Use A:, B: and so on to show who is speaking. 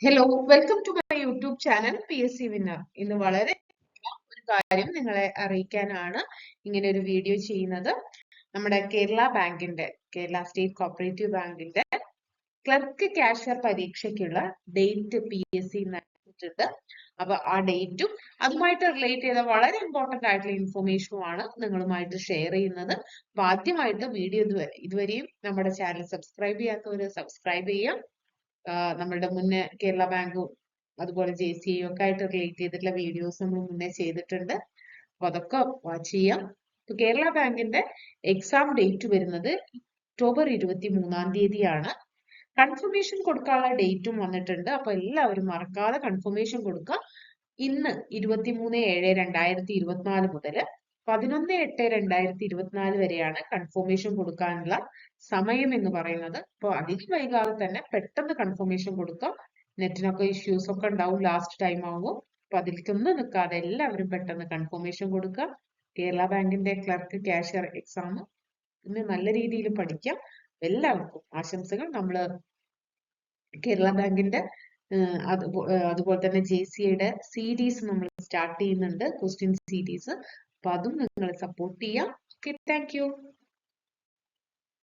A: Hello, welcome to my YouTube channel PSC winner. ഇന്ന് വളരെ ഒരു കാര്യം നിങ്ങളെ അറിയിക്കാനാണ് ഇങ്ങനെ ഒരു വീഡിയോ ചെയ്യുന്നത്. നമ്മുടെ കേരള സ്റ്റേറ്റ് കോപ്പറേറ്റീവ് ബാങ്കിന്റെ ക്ലർക്ക് കാഷ്യർ പരീക്ഷയ്ക്കുള്ള ഡേറ്റ് PSC നൽകിയിട്ടുണ്ട്. അപ്പൊ ആ ഡേറ്റും അതുമായിട്ട് റിലേറ്റ് ചെയ്ത വളരെ ഇമ്പോർട്ടന്റ് ആയിട്ടുള്ള ഇൻഫോർമേഷനുമാണ് നിങ്ങളുമായിട്ട് ഷെയർ ചെയ്യുന്നത്. അപ്പൊ ആദ്യമായിട്ട് വീഡിയോ ഇതുവരെയും നമ്മുടെ ചാനൽ സബ്സ്ക്രൈബ് ചെയ്യാത്തവര് സബ്സ്ക്രൈബ് ചെയ്യാം. നമ്മളുടെ മുന്നേ കേരള ബാങ്കും അതുപോലെ JCA ഒക്കെ ആയിട്ട് റിലേറ്റ് ചെയ്തിട്ടുള്ള വീഡിയോസ് നമ്മൾ മുന്നേ ചെയ്തിട്ടുണ്ട്. അപ്പൊ അതൊക്കെ വാച്ച് ചെയ്യാം. കേരള ബാങ്കിന്റെ എക്സാം ഡേറ്റ് വരുന്നത് ഒക്ടോബർ 23-ാം തീയതിയാണ്. കൺഫർമേഷൻ കൊടുക്കാനുള്ള ഡേറ്റും വന്നിട്ടുണ്ട്. അപ്പൊ എല്ലാവരും മറക്കാതെ കൺഫർമേഷൻ കൊടുക്കുക. ഇന്ന് 23/7/2024 മുതൽ 11/8/2024 വരെയാണ് കൺഫർമേഷൻ കൊടുക്കാനുള്ള സമയം എന്ന് പറയുന്നത്. അപ്പോൾ അധികം വൈകാതെ തന്നെ പെട്ടെന്ന് കൺഫർമേഷൻ കൊടുക്കുക. നെറ്റിനൊക്കെ ഇഷ്യൂസ് ഒക്കെ ഉണ്ടാവും ലാസ്റ്റ് ടൈം ആകുമ്പോൾ. അപ്പൊ അതിലേക്കൊന്നും നിൽക്കാതെ എല്ലാവരും പെട്ടെന്ന് കൺഫർമേഷൻ കൊടുക്കുക. കേരള ബാങ്കിന്റെ ക്ലർക്ക് കാഷ്യർ എക്സാം ഇന്ന് നല്ല രീതിയിൽ പഠിക്കാം. എല്ലാവർക്കും ആശംസകൾ. നമ്മള് കേരള ബാങ്കിന്റെ അതുപോലെ തന്നെ JCAയുടെ സീരീസ് നമ്മൾ സ്റ്റാർട്ട് ചെയ്യുന്നുണ്ട്, ക്വസ്റ്റ്യൻ സീരീസ്. അപ്പൊ അതും നിങ്ങൾ സപ്പോർട്ട് ചെയ്യാം. Okay, thank you.